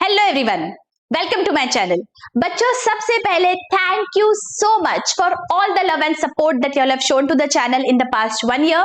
Hello everyone, welcome to my channel. बच्चों, सबसे पहले thank you so much for all the love and support that you all have shown to the channel in the past 1 year.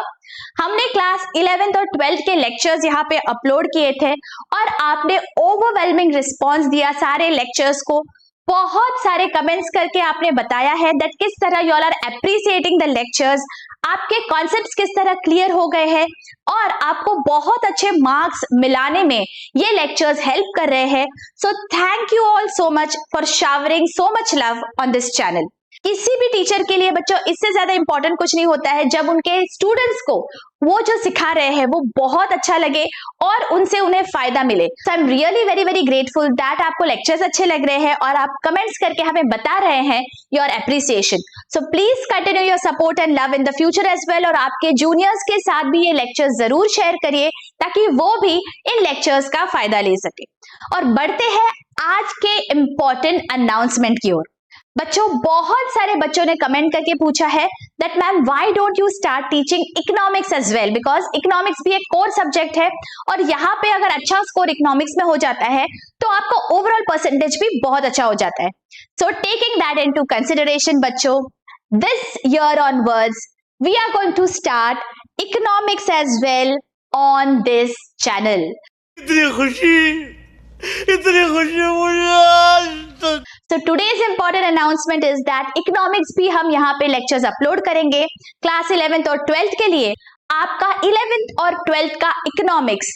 हमने class 11th और 12th के lectures यहाँ पे upload किए थे और आपने ओवरवेलमिंग रिस्पॉन्स दिया सारे लेक्चर्स को। बहुत सारे कमेंट्स करके आपने बताया है दैट किस तरह you all are appreciating the lectures, आपके कॉन्सेप्ट्स किस तरह क्लियर हो गए हैं और आपको बहुत अच्छे मार्क्स मिलाने में ये लेक्चर्स हेल्प कर रहे हैं। So thank you all so much for showering so much love on this channel. किसी भी टीचर के लिए बच्चों इससे ज्यादा इंपॉर्टेंट कुछ नहीं होता है जब उनके स्टूडेंट्स को वो जो सिखा रहे हैं वो बहुत अच्छा लगे और उनसे उन्हें फायदा मिले। So I am really very very grateful that आपको लेक्चर्स अच्छे लग रहे हैं और आप कमेंट्स करके हमें बता रहे हैं your appreciation. So please continue your support and love in the future as well और आपके जूनियर्स के साथ भी ये लेक्चर्स जरूर शेयर करिए ताकि वो भी इन लेक्चर्स का फायदा ले सके। और बढ़ते हैं आज के इंपॉर्टेंट अनाउंसमेंट की ओर। बच्चों, बहुत सारे बच्चों ने कमेंट करके पूछा है that ma'am why don't you start teaching economics as well, because economics भी एक कोर सब्जेक्ट है और यहाँ पे अगर अच्छा स्कोर इकोनॉमिक्स में हो जाता है तो आपका ओवरऑल परसेंटेज भी बहुत अच्छा हो जाता है। So taking that into consideration बच्चों, this year onwards we are going to start economics as well on this channel. इतनी खुशी मुझे आज तो। So today's important announcement is that economics भी हम यहाँ पे lectures अपलोड करेंगे क्लास 11th और 12th के लिए। आपका 11th और 12th का economics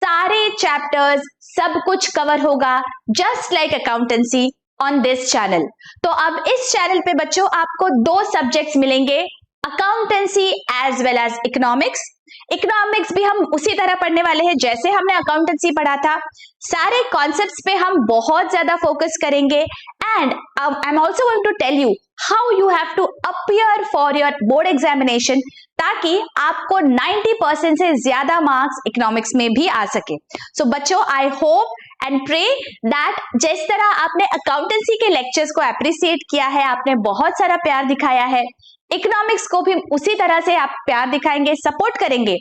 सारे चैप्टर्स सब कुछ कवर होगा just like accountancy on this channel. तो अब इस चैनल पे बच्चों आपको दो सब्जेक्ट्स मिलेंगे, accountancy as well as economics. Economics भी हम उसी तरह पढ़ने वाले हैं जैसे हमने अकाउंटेंसी पढ़ा था। सारे कॉन्सेप्ट्स पे हम बहुत ज्यादा फोकस करेंगे and I am also going to tell you how you have to appear for your board examination ताकि आपको 90% से ज्यादा मार्क्स इकोनॉमिक्स में भी आ सके। सो बच्चों, I hope and pray that जिस तरह आपने अकाउंटेंसी के लेक्चर्स को अप्रिशिएट किया है, आपने बहुत सारा प्यार दिखाया है, इकोनॉमिक्स को भी उसी तरह से आप प्यार दिखाएंगे, सपोर्ट करेंगे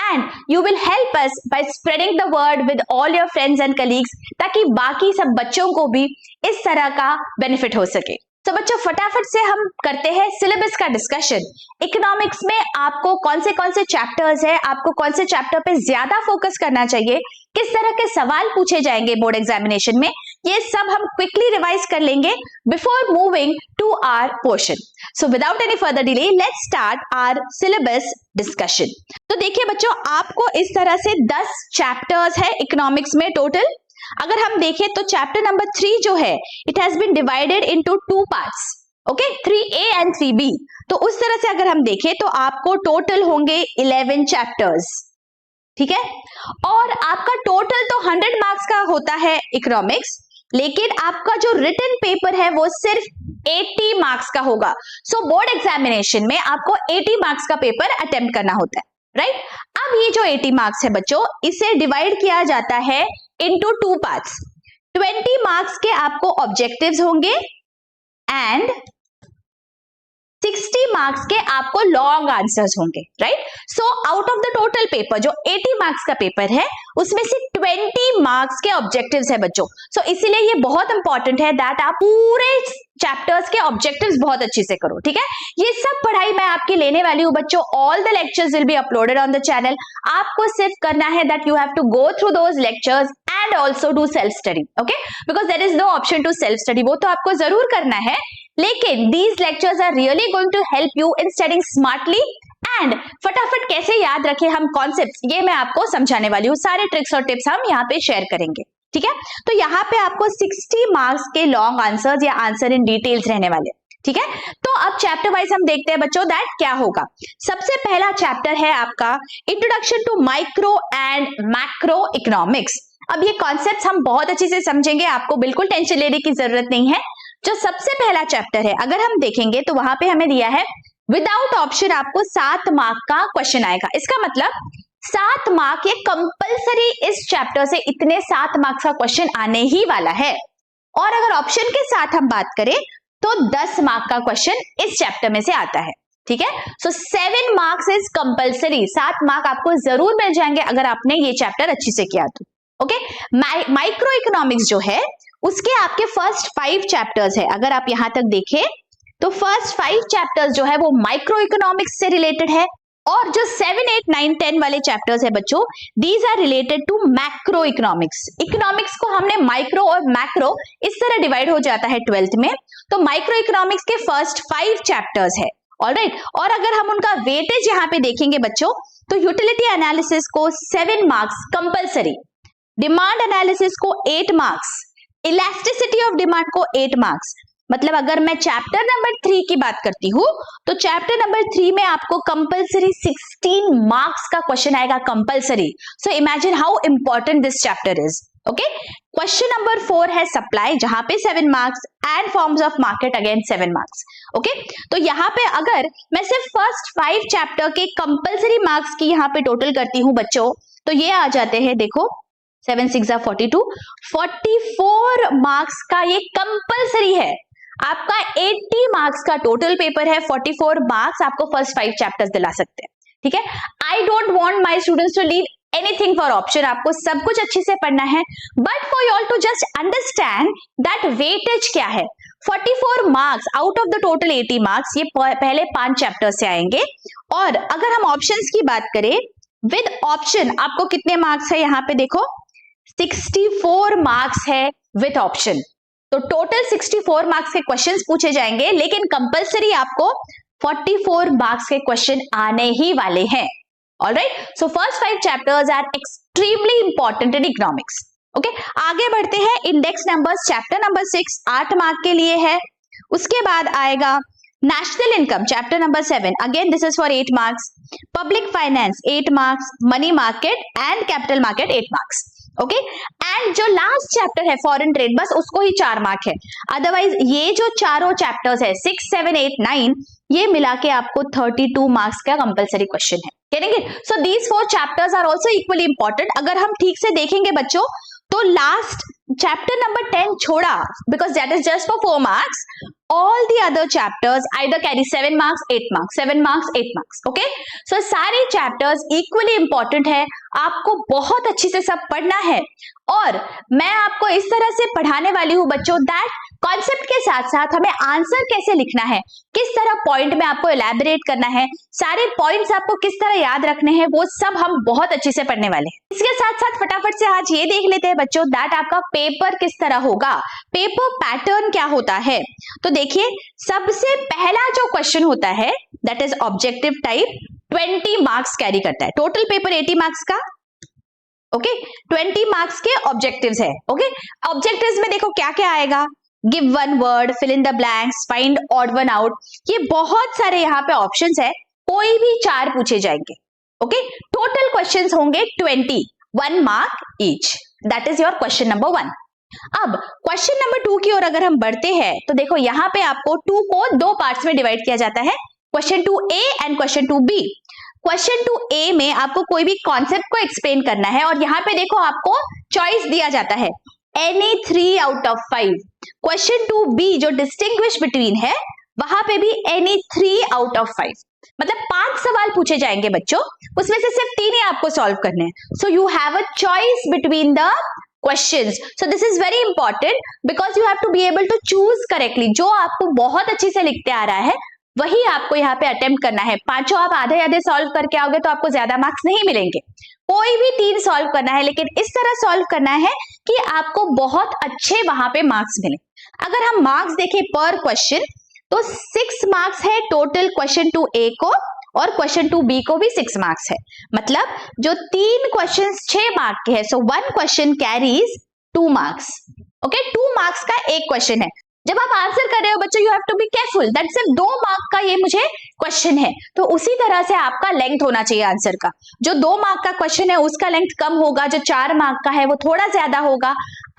and you will help us by spreading the word with all your friends and colleagues ताकि बाकी सब बच्चों को भी इस तरह का बेनिफिट हो सके। तो बच्चों, फटाफट से हम करते हैं सिलेबस का डिस्कशन। इकोनॉमिक्स में आपको कौन से चैप्टर्स है, आपको कौन से चैप्टर पे ज्यादा फोकस करना चाहिए, किस तरह के सवाल पूछे जाएंगे बोर्ड एग्जामिनेशन में, ये सब हम क्विकली रिवाइज कर लेंगे before moving to our portion. So without any further delay let's start our syllabus discussion. तो देखिए बच्चों, आपको इस तरह से 10 चैप्टर्स है इकोनॉमिक्स में टोटल। अगर हम देखें तो चैप्टर नंबर 3 जो है it has been divided into 2 parts, okay, 3A and 3B। तो उस तरह से अगर हम देखें तो आपको टोटल होंगे 11 चैप्टर्स, ठीक है। और आपका टोटल तो 100 मार्क्स का होता है इकोनॉमिक्स, लेकिन आपका जो रिटन पेपर है वो सिर्फ 80 मार्क्स का होगा। सो बोर्ड एग्जामिनेशन में आपको 80 मार्क्स का पेपर अटेम्प्ट करना होता है, राइट। अब ये जो 80 मार्क्स है बच्चों, इसे डिवाइड किया जाता है इनटू 2 पार्ट्स। 20 मार्क्स के आपको ऑब्जेक्टिव्स होंगे एंड 60 मार्क्स के आपको लॉन्ग आंसर्स होंगे, right. So out of the total paper जो 80 मार्क्स का पेपर है उसमें से 20 मार्क्स के ऑब्जेक्टिव्स है बच्चों। सो इसीलिए ये बहुत इंपॉर्टेंट है दैट आप पूरे चैप्टर्स के ऑब्जेक्टिव्स बहुत अच्छे से करो, ठीक है। ये सब पढ़ाई मैं आपकी लेने वाली हूँ बच्चों। All the lectures will be uploaded on the channel. आपको सिर्फ करना है that you have to go through those lectures and also do self study, okay, because there is no option to self study. वो तो आपको जरूर करना है, लेकिन these lectures are really going to help you in studying smartly and फटाफट कैसे याद रखें हम कॉन्सेप्ट्स, ये मैं आपको समझाने वाली हूँ। सारे ट्रिक्स और टिप्स हम यहाँ पे शेयर करेंगे, ठीक है। तो यहाँ पे आपको 60 मार्क्स के लॉन्ग आंसर्स या आंसर इन डिटेल्स रहने वाले, ठीक है। तो अब चैप्टर वाइज हम देखते हैं बच्चों दैट क्या होगा। सबसे पहला चैप्टर है आपका introduction to micro and macro economics. अब ये कॉन्सेप्ट्स हम बहुत अच्छे से समझेंगे, आपको बिल्कुल टेंशन लेने की जरूरत नहीं है। जो सबसे पहला चैप्टर है अगर हम देखेंगे तो वहां पे हमें दिया है विदाउट ऑप्शन आपको 7 मार्क का क्वेश्चन आएगा। इसका मतलब 7 मार्क ये कंपलसरी इस चैप्टर से इतने 7 मार्क्स का क्वेश्चन आने ही वाला है। और अगर ऑप्शन के साथ हम बात करें तो 10 मार्क का क्वेश्चन इस चैप्टर में से आता है, ठीक है। सो 7 मार्क्स इज कंपलसरी, 7 मार्क आपको जरूर मिल जाएंगे अगर आपने ये चैप्टर अच्छी से किया तो, ओके, माइक्रो इकोनॉमिक्स जो है उसके आपके फर्स्ट 5 चैप्टर्स है। अगर आप यहां तक देखें तो फर्स्ट 5 चैप्टर्स जो है वो माइक्रो इकोनॉमिक्स से रिलेटेड है, और जो 7, 8, 9, 10 वाले चैप्टर्स है बच्चों, these are related to macro economics. Economics को हमने माइक्रो और मैक्रो इस तरह डिवाइड हो जाता है 12th में, तो माइक्रो इकोनॉमिक्स के फर्स्ट 5 चैप्टर्स है। ऑलराइट, और अगर हम उनका वेटेज यहाँ पे देखेंगे बच्चों, तो यूटिलिटी एनालिसिस को 7 मार्क्स कंपलसरी, डिमांड एनालिसिस को 8 मार्क्स, इलास्टिसिटी ऑफ डिमांड को 8 मार्क्स। मतलब अगर मैं चैप्टर नंबर 3 की बात करती हूं तो चैप्टर नंबर 3 में आपको कंपलसरी 16 मार्क्स का क्वेश्चन आएगा compulsory. So imagine how important this chapter is. Okay, question number 4 है सप्लाई, जहां पे 7 marks, and forms of market again 7 marks. Okay, तो यहाँ पे अगर मैं सिर्फ फर्स्ट 5 चैप्टर के कंपलसरी मार्क्स की यहाँ पे टोटल करती हूँ बच्चों, तो ये आ जाते हैं, देखो 7 6 42, 44 मार्क्स का ये कंपलसरी है। आपका 80 मार्क्स का टोटल पेपर है, 44 मार्क्स आपको फर्स्ट 5 चैप्टर्स दिला सकते हैं। ठीक है, I don't want my students to leave anything for option, आपको सब कुछ अच्छे से पढ़ना है, but for you all to just understand that weightage क्या है। 44 marks out of the total 80 marks ये पहले 5 चैप्टर से आएंगे। और अगर हम ऑप्शंस की बात करें विद ऑप्शन, आपको कितने मार्क्स है यहाँ पे देखो, 64 मार्क्स है विद ऑप्शन। तो टोटल 64 मार्क्स के क्वेश्चंस पूछे जाएंगे, लेकिन कंपलसरी आपको 44 मार्क्स के क्वेश्चन आने ही वाले हैं। Alright, so first 5 chapters are extremely important in economics. Okay, आगे बढ़ते हैं। Index numbers chapter number 6 8 mark के लिए है। उसके बाद आएगा national income chapter number 7, again this is for 8 marks. Public finance 8 marks, money market and capital market 8 marks. Okay, and जो लास्ट चैप्टर है फॉरेन ट्रेड, बस उसको ही 4 मार्क है। अदरवाइज ये जो चारों चैप्टर्स है 6, 7, 8, 9 ये मिला के आपको 32 मार्क्स का कंपलसरी क्वेश्चन है। करेंगे, so these 4 chapters are also equally important. अगर हम ठीक से देखेंगे बच्चों तो लास्ट चैप्टर नंबर 10 छोड़ा, because that is just for 4 marks, all the other chapters either carry 7 marks 8 marks 7 marks 8 marks. okay, so सारे chapters equally important है, आपको बहुत अच्छे से सब पढ़ना है। और मैं आपको इस तरह से पढ़ाने वाली हूं बच्चों दैट कॉन्सेप्ट के साथ साथ हमें आंसर कैसे लिखना है, किस तरह पॉइंट में आपको एलैबोरेट करना है, सारे पॉइंट्स आपको किस तरह याद रखने हैं, वो सब हम बहुत अच्छे से पढ़ने वाले हैं। इसके साथ साथ फटाफट से आज ये देख लेते हैं बच्चों दैट आपका पेपर किस तरह होगा, पेपर पैटर्न क्या होता है। तो देखिए, सबसे पहला जो क्वेश्चन होता है that is objective type, 20 marks carry करता है। टोटल पेपर 80 मार्क्स का, ओके, 20 मार्क्स के ऑब्जेक्टिव्स है। ओके, ऑब्जेक्टिव्स में देखो क्या क्या आएगा, give one word, fill in the blanks, find odd one out, ये बहुत सारे यहाँ पे ऑप्शंस है, कोई भी 4 पूछे जाएंगे। ओके, टोटल क्वेश्चंस होंगे 20, 1 mark each, that is your question number 1। अब क्वेश्चन नंबर 2 की ओर अगर हम बढ़ते हैं तो देखो यहाँ पे आपको 2 को 2 पार्ट्स में डिवाइड किया जाता है, question 2A and question 2B। Question 2A में आपको कोई भी कॉन्सेप्ट को एक्सप्लेन करना है, और यहाँ पे देखो आपको चॉइस दिया जाता है any 3 out of 5। Question 2B जो डिस्टिंग्विश बिटवीन है, वहां पे भी एनी 3 आउट ऑफ 5, मतलब 5 सवाल पूछे जाएंगे बच्चों, उसमें से सिर्फ 3 ही आपको सॉल्व करने हैं। So you have a choice between the questions, so this is very important because you have to be able to choose correctly। जो आपको बहुत अच्छे से लिखते आ रहा है वही आपको यहाँ पे अटेम्प्ट करना है। 5 आप आधे आधे सॉल्व करके आओगे तो आपको ज्यादा मार्क्स नहीं मिलेंगे, कोई भी 3 सॉल्व करना है, लेकिन इस तरह सॉल्व करना है कि आपको बहुत अच्छे वहां पे मार्क्स मिले। अगर हम मार्क्स देखें पर क्वेश्चन तो 6 मार्क्स है टोटल क्वेश्चन 2A को, और क्वेश्चन 2B को भी 6 मार्क्स है, मतलब जो 3 क्वेश्चंस 6 मार्क के हैं, सो 1 question carries 2 marks. Okay, 2 marks का एक क्वेश्चन है। जब आप आंसर कर रहे हो बच्चों, you have to be careful that सिर्फ 2 मार्क का ये मुझे क्वेश्चन है, तो उसी तरह से आपका लेंथ होना चाहिए आंसर का। जो 2 मार्क का क्वेश्चन है उसका लेंथ कम होगा, जो 4 मार्क का है वो थोड़ा ज्यादा होगा।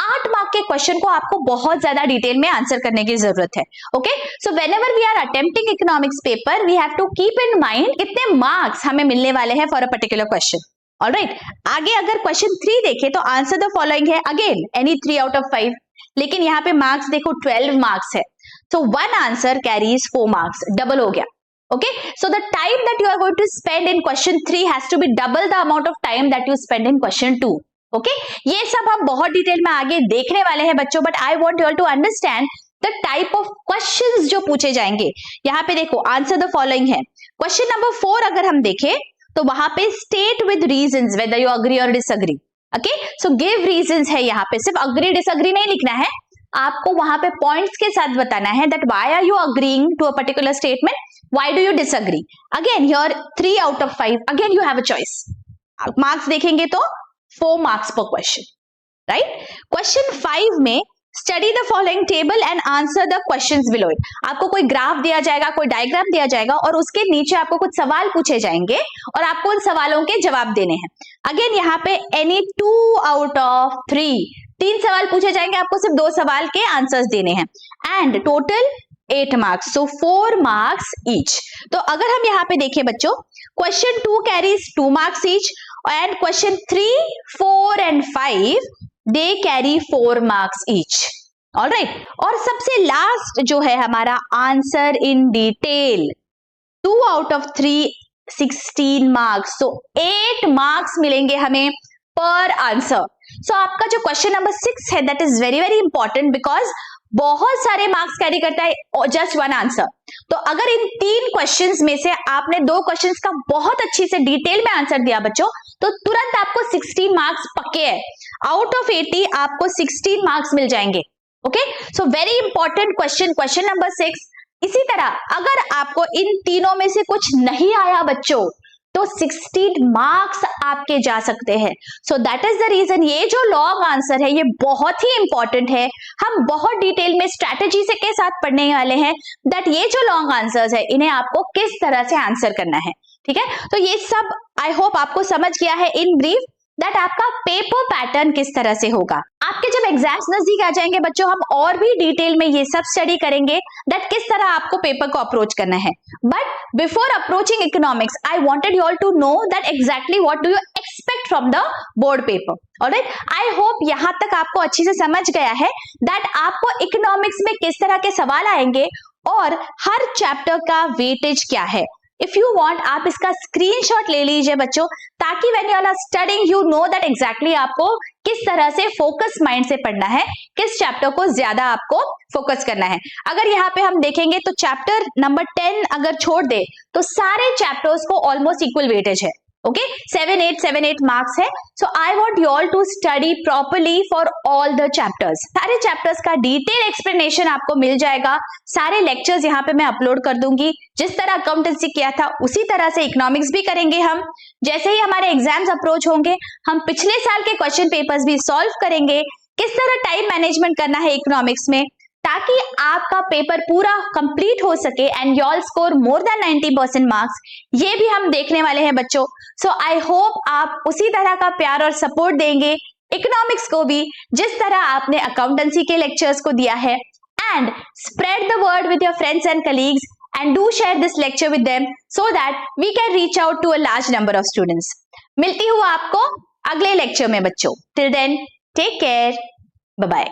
8 मार्क के क्वेश्चन को आपको बहुत ज्यादा डिटेल में आंसर करने की जरूरत है। Okay, so whenever we are attempting economics paper we have to keep in mind कितने मार्क्स हमें मिलने वाले हैं for a particular question. Alright, आगे अगर क्वेश्चन 3 देखें तो आंसर द फॉलोइंग है, अगेन एनी 3 आउट ऑफ 5, लेकिन यहाँ पे मार्क्स देखो 12 मार्क्स है, so 1 answer carries 4 marks, double हो गया। Okay, so the time that you are going to spend in question 3 has to be double the amount of time that you spend in question 2। Okay ये सब हम बहुत detail में आगे देखने वाले हैं बच्चों, but I want you all to understand the type of questions जो पूछे जाएंगे। यहाँ पे देखो आंसर द फॉलोइंग है। क्वेश्चन नंबर 4 अगर हम देखें तो वहां पे state with reasons whether you agree or disagree. Okay so give reasons है, यहाँ पे सिर्फ अग्री डिसअग्री नहीं लिखना है, आपको वहां पे पॉइंट्स के साथ बताना है that why are you agreeing to a particular statement, why do you disagree. Again your 3 out of 5, again you have a choice. Marks देखेंगे तो 4 marks per question, right. Question 5 में study the following table and answer the questions below it. आपको कोई graph दिया जाएगा, कोई diagram दिया जाएगा और उसके नीचे आपको कुछ सवाल पूछे जाएंगे और आपको उन सवालों के जवाब देने हैं। अगेन यहाँ पे एनी 2 out of 3, 3 सवाल पूछे जाएंगे, आपको सिर्फ 2 सवाल के आंसर्स देने हैं and total 8 marks, so 4 marks each। तो अगर हम यहाँ पे देखें बच्चों, question 2 carries 2 marks each and question 3, 4 and 5 they carry 4 marks each, alright। और सबसे लास्ट जो है हमारा answer in detail 2 out of 3 16 marks, so 8 marks मिलेंगे हमें पर आंसर। सो आपका जो क्वेश्चन नंबर 6 है that is very very important because बहुत सारे मार्क्स कैरी करता है जस्ट 1 आंसर। तो अगर इन 3 क्वेश्चंस में से आपने 2 क्वेश्चंस का बहुत अच्छी से डिटेल में आंसर दिया बच्चों, तो तुरंत आपको 16 मार्क्स पक्के है। आउट ऑफ 80 आपको 16 मार्क्स मिल जाएंगे। Okay so very important question, question number 6। इसी तरह अगर आपको इन तीनों में से कुछ नहीं आया बच्चों तो 16 मार्क्स आपके जा सकते हैं। So that is the reason ये जो लॉन्ग आंसर है ये बहुत ही इंपॉर्टेंट है। हम बहुत डिटेल में स्ट्रैटेजी से के साथ पढ़ने वाले हैं दैट ये जो लॉन्ग आंसर्स है इन्हें आपको किस तरह से आंसर करना है। ठीक है, तो ये सब आई होप आपको समझ गया है इन ब्रीफ दैट आपका पेपर पैटर्न किस तरह से होगा। आपके जब एग्जाम्स नजदीक आ जाएंगे बच्चों, हम और भी डिटेल में ये सब स्टडी करेंगे दैट किस तरह आपको पेपर को अप्रोच करना है। But before approaching economics I wanted you all to know that exactly what do you expect from the board paper. Alright, I hope यहां तक आपको अच्छी से समझ गया है दैट आपको इकोनॉमिक्स में किस तरह के सवाल आएंगे और हर चैप्टर का वेटेज क्या है। इफ यू वांट आप इसका स्क्रीनशॉट ले लीजिए बच्चों, ताकि when you are studying you know that exactly आपको किस तरह से फोकस माइंड से पढ़ना है, किस चैप्टर को ज्यादा आपको फोकस करना है। अगर यहाँ पे हम देखेंगे तो चैप्टर नंबर 10 अगर छोड़ दे तो सारे चैप्टर्स को ऑलमोस्ट इक्वल वेटेज है। ओके 7-8 मार्क्स है। So I want you all to study properly for all the chapters. सारे चैप्टर्स का डिटेल एक्सप्लेनेशन आपको मिल जाएगा। सारे लेक्चर्स यहाँ पे मैं अपलोड कर दूंगी। जिस तरह अकाउंटेंसी किया था उसी तरह से इकोनॉमिक्स भी करेंगे हम। जैसे ही हमारे एग्जाम्स अप्रोच होंगे हम पिछले साल के क्वेश्चन पेपर्स भी सॉल्व करेंगे, किस तरह टाइम मैनेजमेंट करना है इकोनॉमिक्स में, ताकि आपका पेपर पूरा कंप्लीट हो सके and you all score more than 90% marks, ये भी हम देखने वाले हैं बच्चों। सो आई होप आप उसी तरह का प्यार और सपोर्ट देंगे इकोनॉमिक्स को भी जिस तरह आपने अकाउंटेंसी के लेक्चर्स को दिया है। And spread the word with your friends and colleagues and do share this lecture with them so that we can reach out to a large number of students. मिलती हूँ आपको अगले लेक्चर में बच्चों। Till then take care, bye bye.